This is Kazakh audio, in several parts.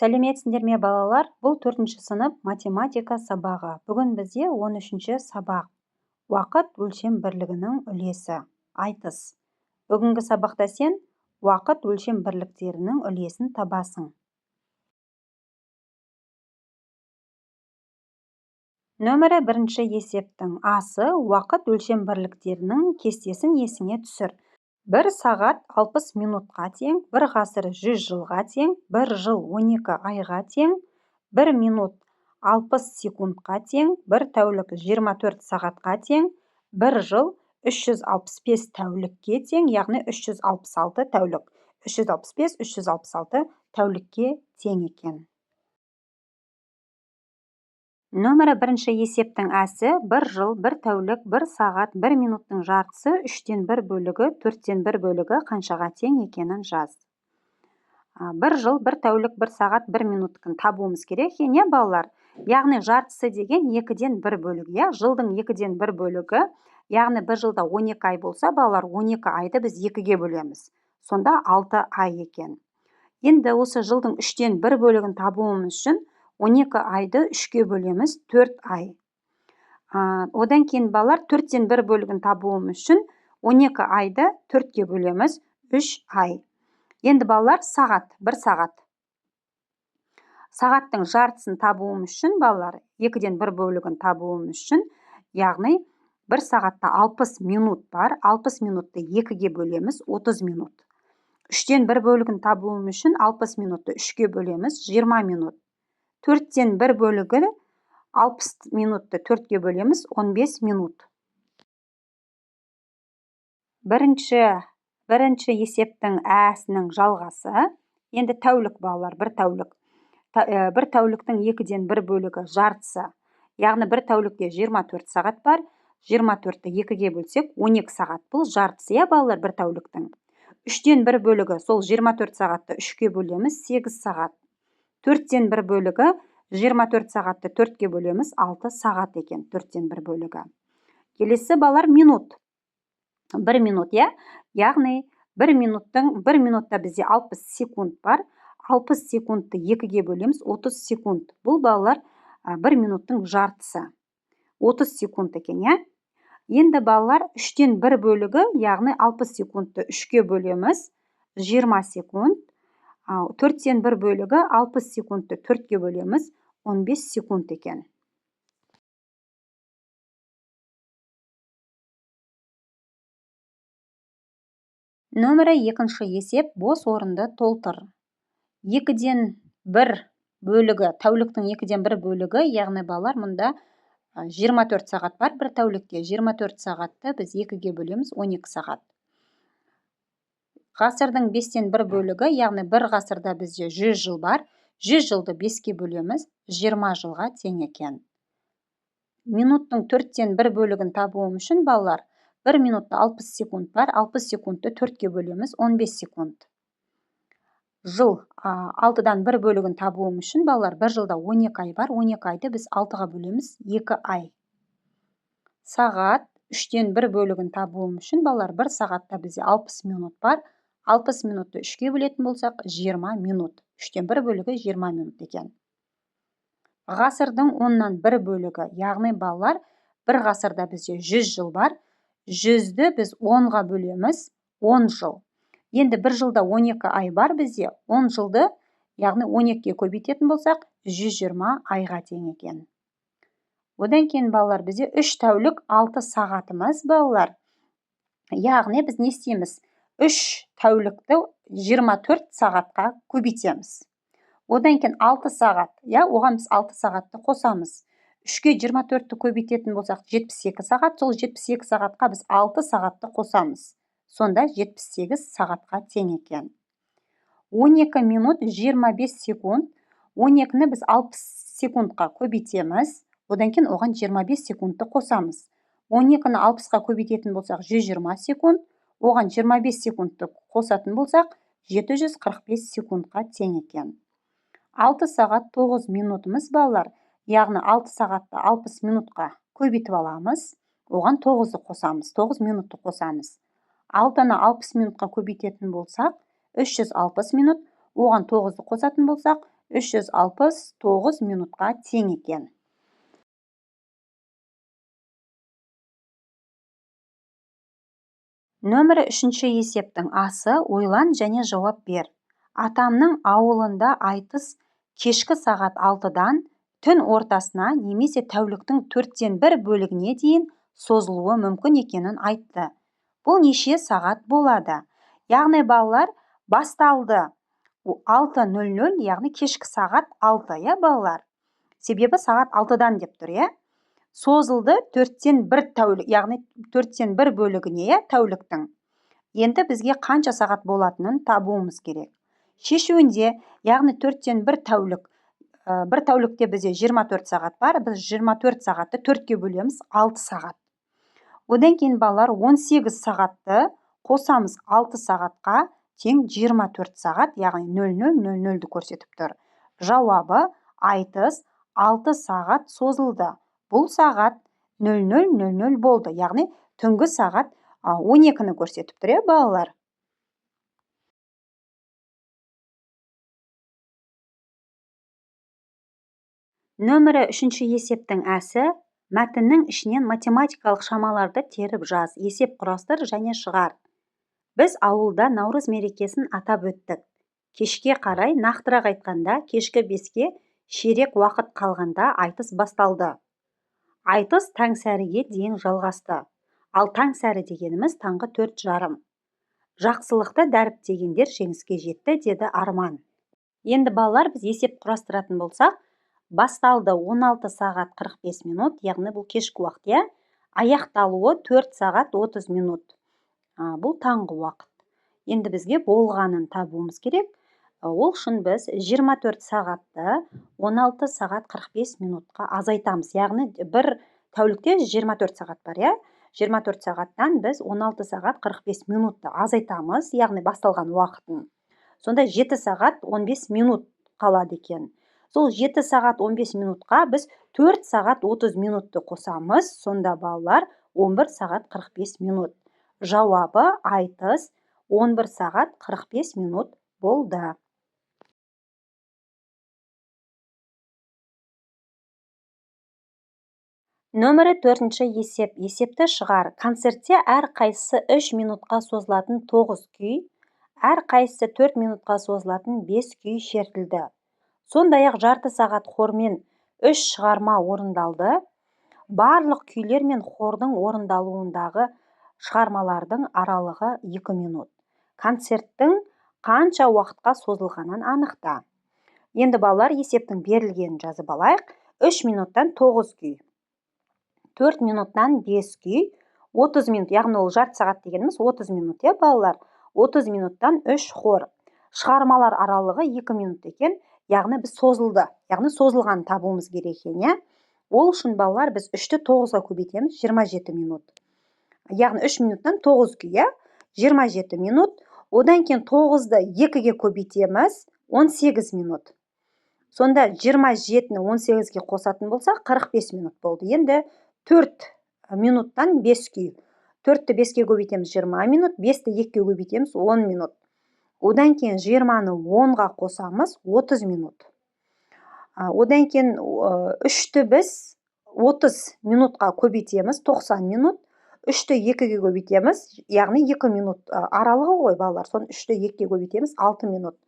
Сәлеметсіңдер ме балалар? Бұл 4-ші сынып математика сабағы. Бүгін бізде 13-ші сабақ. Уақыт өлшем бірлігінің үлесі. Айтыс. Бүгінгі сабақта сен уақыт өлшем бірліктерінің үлесін табасың. Нөмірі 1-ші есептің асы уақыт өлшем бірліктерінің кестесін есіңе түсір. 1 сағат 60 минутқа тең, 1 ғасыр 100 жылға тең, 1 жыл 12 айға тең, 1 минут 60 секундқа тең, 1 тәулік 24 сағатқа тең, 1 жыл 365 тәулікке тең, яғни 366 тәулік. 365-366 тәулікке тең екен. Нөмірі 1-ші есептің әсі 1 жыл, 1 тәулік, 1 сағат, 1 минуттың жартысы, 3-тен 1 бөлігі, 4-тен 1 бөлігі қаншаға тең екенін жаз. 1 жыл, 1 тәулік, 1 сағат, 1 минуттың табуымыз керек. Не балалар? Яғни жартысы деген 2-ден 1 бөлігі. Жылдың 2-ден 1 бөлігі, яғни 1 жылда 12 ай болса, балалар 12 айды біз 2-ге бөлеміз. Сонда 6 ай екен. Енді осы жылдың 3-тен 1 бөлігін табуымыз үшін 12 айды 3-ге бөлеміз, 4 ай. Одан кейін балалар 4-тен 1 бөлігін табуымыз үшін 12 айды 4-ге бөлеміз, 3 ай. Енді балалар сағат, 1 сағат. Сағаттың жартысын табуымыз үшін балалар 2-ден 1 бөлігін табуымыз үшін, яғни 1 сағатта 60 минут бар, 60 минутты 2-ге бөлеміз, 30 минут. 3-тен 1 бөлігін табуымыз үшін 60 минутты 3-ге бөлеміз, 20 минут. 4-тен 1 бөлігі 60 минутты 4-ге бөлеміз, 15 минут. Бірінші есептің әсінің жалғасы. Енді тәулік балалар, 1 тәулік. 1 тәуліктің 2-ден 1 бөлігі жартысы. Яғни 1 тәулікте 24 сағат бар. 24-ті 2-ге бөлсек 12 сағат. Бұл жартысы, балалар, 1 тәуліктің. 3-тен 1 бөлігі, сол 24 сағатты 3-ге бөлеміз, 8 сағат. 4-тен 1 бөлігі, 24 сағатты 4-ге бөлеміз, 6 сағат екен, 4-тен 1 бөлігі. Келесі балалар минут. 1 минут, яғни 1 минутта бізде 60 секунд бар. 60 секундты 2-ге бөлеміз, 30 секунд. Бұл балалар 1 минуттың жартысы. 30 секунд екен, Енді балалар 3-тен 1 бөлігі, яғни 60 секундты 3-ге бөлеміз, 20 секунд. 4-тен 1 бөлігі 60 секундты 4-ге бөлеміз, 15 секунд екен. Нөмірі 2-ші есеп бос орынды толтыр. 2-ден 1 бөлігі, тәуліктің 2-ден 1 бөлігі, яғни балалар мұнда 24 сағат бар, 1 тәулікте 24 сағатты біз 2-ге бөлеміз, 12 сағат. Ғасырдың 5-тен 1 бөлігі, яғни 1 ғасырда бізде 100 жыл бар. 100 жылды 5-ге бөлеміз, 20 жылға тең екен. Минуттың 4-тен 1 бөлігін табуым үшін балалар, 1 минутта 60 секунд бар. 60 секундты 4-ге бөлеміз, 15 секунд. Жыл 6-дан 1 бөлігін табуым үшін балалар, 1 жылда 12 ай бар. 12 айды біз 6-ға бөлеміз, 2 ай. Сағат 3-тен 1 бөлігін табуым үшін балалар, 1 сағатта бізде 60 минут бар. 60 минутты 3-ге бөлетін болсақ, 20 минут. 3-тен 1 бөлігі 20 минут екен. Ғасырдың 10-нан 1 бөлігі, яғни балалар, 1 ғасырда бізде 100 жыл бар. 100-ді біз 10-ға бөлеміз, 10 жыл. Енді 1 жылда 12 ай бар бізде, 10 жылды, яғни 12-ге көбейтетін болсақ, 120 айға тең екен. Одан кейін балалар, бізде 3 тәулік 6 сағатымыз балалар. Яғни біз не істейміз? 3 тәулікті 24 сағатқа көбейтеміз. Одан кейін 6 сағат, оған біз 6 сағатты қосамыз. 3-ге 24-ті көбейтетін болсақ 72 сағат, сол 72 сағатқа біз 6 сағатты қосамыз. Сонда 78 сағатқа тең екен. 12 минут 25 секунд, 12-ні біз 60 секундқа көбейтеміз, одан кейін оған 25 секундты қосамыз. 12-ні 60-қа көбейтетін болсақ 120 секунд, оған 25 секундты қосатын болсақ 745 секундқа тең екен. 6 сағат 9 минутымыз балалар, яғни 6 сағатты 60 минутқа көбейтіп аламыз, оған 9-ды қосамыз, 9 минутты қосамыз. 6-ны 60 минутқа көбейтетін болсақ 360 минут, оған 9-ды қосатын болсақ 369 минутқа тең екен. Нөмірі 3-ші есептің асы ойлан және жауап бер. Атамның ауылында айтыс кешкі сағат 6-дан түн ортасына немесе тәуліктің 4-тен 1 бөлігіне дейін созылуы мүмкін екенін айтты. Бұл неше сағат болады? Яғни балалар басталды 6:00, яғни кешкі сағат 6, балалар? Себебі сағат 6-дан деп тұр, Созылды 4-тен 1 тәулік, яғни 4-тен 1 бөлігіне, тәуліктің. Енді бізге қанша сағат болатынын табуымыз керек. Шешуінде, яғни 4-тен 1 тәулік, бір тәулікте бізде 24 сағат бар, біз 24 сағатты 4-ке бөлеміз, 6 сағат. Одан кейін балалар 18 сағатты қосамыз 6 сағатқа тең 24 сағат, яғни 00:00-ді көрсетіп тұр. Жауабы айтыс 6 сағат созылды. Бұл сағат 00:00 болды, яғни түнгі сағат 12-ні көрсетіп тұр, балалар? Нөмірі 3-ші есептің әсі, мәтіннің ішінен математикалық шамаларды теріп жаз, есеп құрастыр және шығар. Біз ауылда Наурыз мерекесін атап өттік. Кешке қарай, нақтырақ айтқанда, кешкі 5-ке ширек уақыт қалғанда айтыс басталды. Айтыс таңсәріге дейін жалғасты. Ал таңсәрі дегеніміз таңғы 4:30. Жақсылықты дәріптегендер жеңіске жетті, деді Арман. Енді балалар, біз есеп құрастыратын болсақ, басталды 16 сағат 45 минут, яғни бұл кешкі уақыт, аяқталуы 4 сағат 30 минут. Бұл таңғы уақыт. Енді бізге болғанын табуымыз керек. Ол үшін біз 24 сағатты 16 сағат 45 минутқа азайтамыз. Яғни бір тәулікте 24 сағат бар, 24 сағаттан біз 16 сағат 45 минутты азайтамыз, яғни басталған уақытын. Сонда 7 сағат 15 минут қалады екен. Сол 7 сағат 15 минутқа біз 4 сағат 30 минутты қосамыз, сонда балалар 11 сағат 45 минут. Жауабы айтыс 11 сағат 45 минут болды. Нөмірі 4-ші есеп. Есепті шығар. Концертте әр қайсысы 3 минутқа созылатын 9 күй, әр қайсысы 4 минутқа созылатын 5 күй шертілді. Сондай-ақ жарты сағат хормен 3 шығарма орындалды. Барлық күйлер мен хордың орындалуындағы шығармалардың аралығы 2 минут. Концерттің қанша уақытқа созылғанын анықта. Енді балалар, есептің берілгенін жазып алайық. 3 минуттан 9 күй, 4 минуттан 5 күй, 30 минут, яғни ол жарты сағат дегеніміз 30 минут, балалар? 30 минуттан 3 хор. Шығармалар аралығы 2 минут екен, яғни біз созылды, яғни созылған табуымыз керек екен, Ол үшін балалар, біз 3-ті 9-ға көбейтеміз, 27 минут. Яғни 3 минуттан 9 күй, 27 минут. Одан кейін 9-ды 2-ге көбейтеміз, 18 минут. Сонда 27-ні 18-ге қосатын болса, 45 минут болды. Енді 4 минуттан 5 күй. 4-ті 5-ге көбейтеміз, 20 минут, 5-ті 2-ге көбейтеміз, 10 минут. Одан кейін 20-ны 10-ға қосамыз, 30 минут. Одан кейін 3-ті біз 30 минутқа көбейтеміз, 90 минут. 3-ті 2-ге көбейтеміз, яғни 2 минут аралығы ғой, балалар. Соны 3-ті 2-ге көбейтеміз, 6 минут.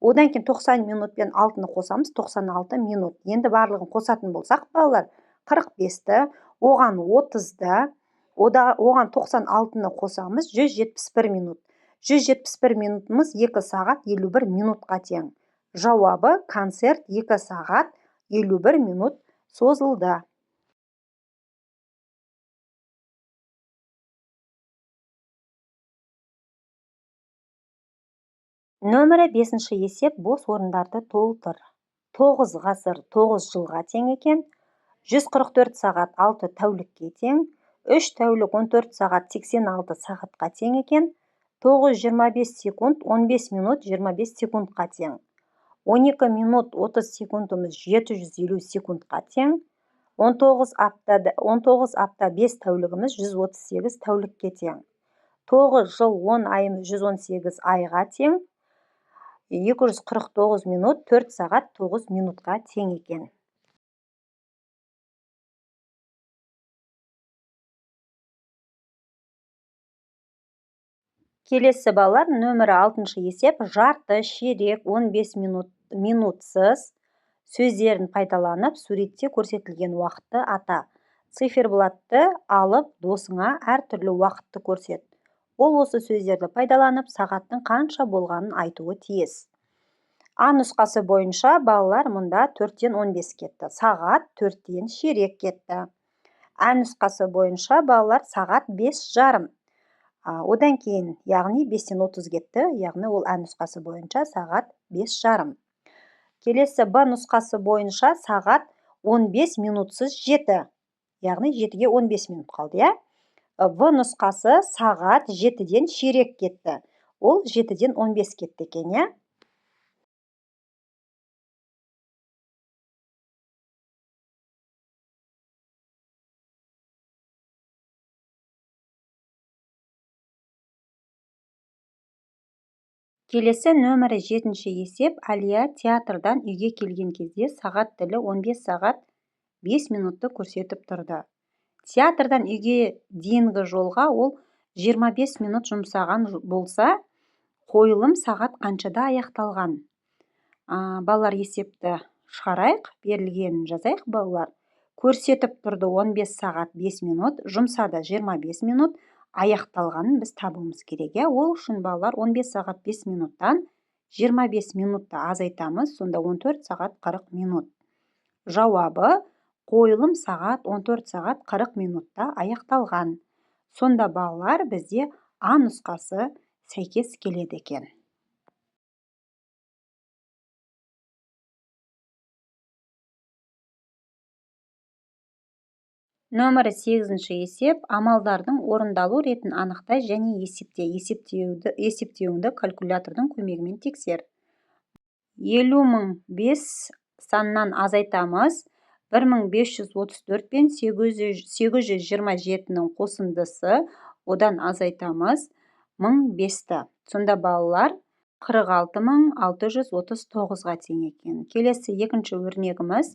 Одан кейін 90 минут пен 6-ны қосамыз, 96 минут. Енді барлығын қосатын болсақ, балалар, 45-ті, оған 30-ды, оған 96-ны қосамыз, 171 минут. 171 минутымыз 2 сағат 51 минутқа тең. Жауабы концерт 2 сағат 51 минут созылды. Нөмірі 5-ші есеп, бос орындарды толтыр. 9 ғасыр 9 жылға тең екен, 144 сағат 6 тәулікке тең, 3 тәулік 14 сағат 86 сағатқа тең екен, 9:25 секунд 15 минут 25 секундқа тең. 12 минут 30 секундымыз 750 секундқа тең. 19 апта 5 тәулігіміз 138 тәулікке тең. 9 жыл 10 айымыз 118 айға тең. 249 минут 4 сағат 9 минутқа тең екен. Келесі балалар, нөмірі 6-шы есеп, жарты, ширек, 15 минутсыз сөздерін пайдаланып, суретте көрсетілген уақытты ата. Циферблатты алып, досыңа әртүрлі уақытты көрсет. Ол осы сөздерді пайдаланып, сағаттың қанша болғанын айтуы тиіс. А нұсқасы бойынша балалар мұнда 4-тен 15 кетті. Сағат 4-тен ширек кетті. А нұсқасы бойынша балалар сағат 5:30. Одан кейін, яғни 5-тен 30 кетті, яғни ол А нұсқасы бойынша сағат 5:30. Келесі Б нұсқасы бойынша сағат 15 минутсыз жеті, яғни 7-ге 15 минут қалды, я? В нұсқасы сағат 7-ден ширек кетті, ол 7-ден 15 кетті екен, я? Келесі нөмірі 7-ші есеп, Әлия театрдан үйге келген кезде сағат тілі 15 сағат 5 минутты көрсетіп тұрды. Театрдан үйге дейінгі жолға ол 25 минут жұмсаған болса, қойылым сағат қаншада аяқталған? Балалар, есепті шығарайық, берілгенін жазайық балалар. Көрсетіп тұрды 15 сағат 5 минут, жұмсады 25 минут, аяқталғанын біз табуымыз керек. Ол үшін балалар 15 сағат 5 минуттан 25 минутты азайтамыз, сонда 14 сағат 40 минут. Жауабы, қойылым сағат 14 сағат 40 минутта аяқталған. Сонда балалар, бізде А нұсқасы сәйкес келеді екен. Нөмірі 8-ші есеп, амалдардың орындалу ретін анықтай және есепте. Есептеуіңді калькулятордың көмегімен тексер. 50.000 5 саннан азайтамыз. 1534 пен 827-нің қосындысы, одан азайтамыз 1005-ті. Сонда балалар 46.639-ға тең екен. Келесі екінші өрнегіміз,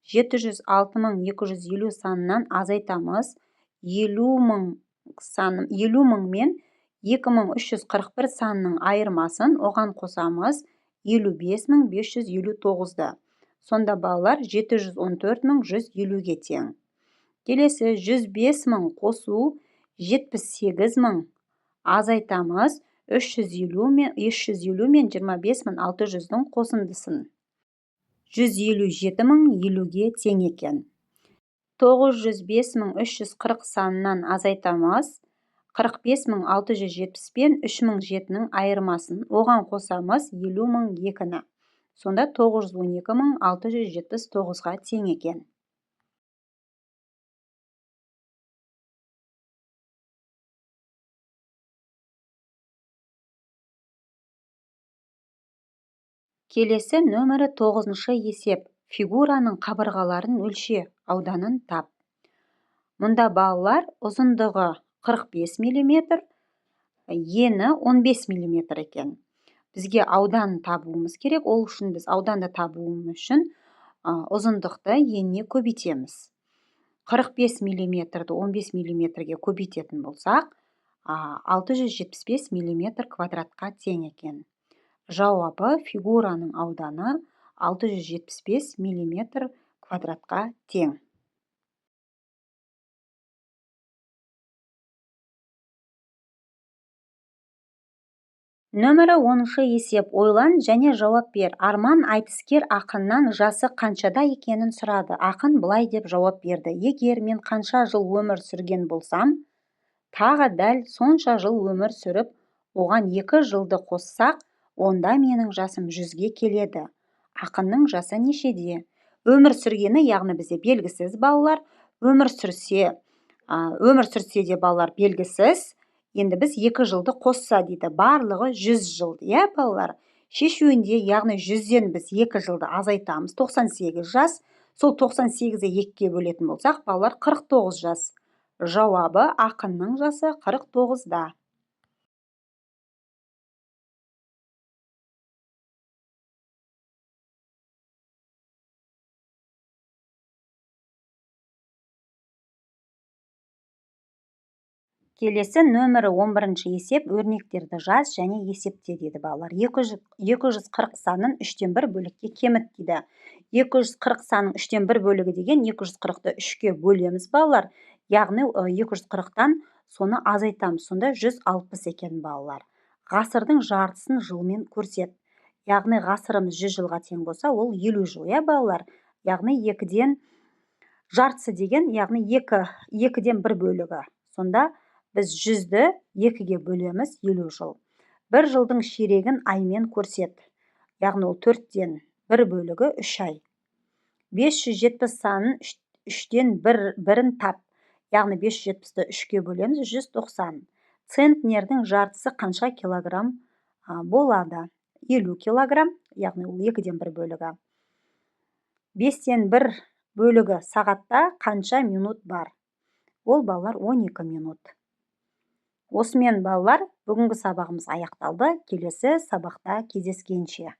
706.250 санынан азайтамыз. 50.000 мен 2341 санының айырмасын оған қосамыз 55.559-ды. Сонда балалар 714.150-ге тең. Келесі 105.000 қосу 78.000 азайтамыз 350 мен 25.600-дің қосындысын. 157.050-ге тең екен. 905.340 санынан азайтамыз. 45.670 пен 3007-нің айырмасын оған қосамыз 50.002-ні. Сонда 912.679-ға тең екен. Келесі нөмірі 9-шы есеп, фигураның қабырғаларын өлше, ауданын тап. Мұнда балалар, ұзындығы 45 мм, ені 15 мм екен. Бізге ауданын табуымыз керек, ол үшін біз ауданды табуымыз үшін ұзындықты еніне көбейтеміз. 45 мм-ді 15 мм-ге көбейтетін болсақ, 675 мм квадратқа тең екен. Жауабы, фигураның ауданы 675 мм квадратқа тең. Нөмірі 10-шы есеп, ойлан және жауап бер. Арман айтыскер ақыннан жасы қаншада екенін сұрады. Ақын былай деп жауап берді. Егер мен қанша жыл өмір сүрген болсам, тағы дәл сонша жыл өмір сүріп, оған 2 жылды қоссақ, онда менің жасым 100-ге келеді. Ақынның жасы нешеде? Өмір сүргені, яғни бізде белгісіз балалар. Өмір сүрсе де балалар белгісіз. Енді біз 2 жылды қосса дейді, барлығы 100 жылды, балалар. Шешуінде, яғни 100-ден біз 2 жылды азайтамыз, 98 жас. Сол 98-ді 2-ге бөлетін болсақ, балалар 49 жас. Жауабы, ақынның жасы 49-да. Келесі нөмірі 11-ші есеп өрнектерді жаз және есепте дейді балалар. 240 санын 3-тен 1 бөлікке кеміт дейді. 240 санын 3-тен 1 бөлігі деген 240-ты 3-ке бөлеміз балалар. Яғни 240-тан соны азайтамыз. Сонда 160 екен балалар. Ғасырдың жартысын жылмен көрсет. Яғни ғасырымыз 100 жылға тең болса, ол 50 жыл, балалар. Яғни 2-ден жартысы деген, яғни 2-ден 1 бөлігі. Сонда біз 100-ді 2-ге бөлеміз 50 жыл. 1 жылдың ширегін аймен көрсет. Яғни ол 4-ден 1 бөлігі 3 ай. 570 санын 3-ден 1-ін тап. Яғни 570-ті 3-ке бөлеміз 190. Центнердің жартысы қанша килограмм болады? 50 килограмм, яғни ол 2-ден 1 бөлігі. 5-тен 1 бөлігі сағатта қанша минут бар? Ол балалар 12 минут. Осымен балалар, бүгінгі сабағымыз аяқталды. Келесі сабақта кездескенше.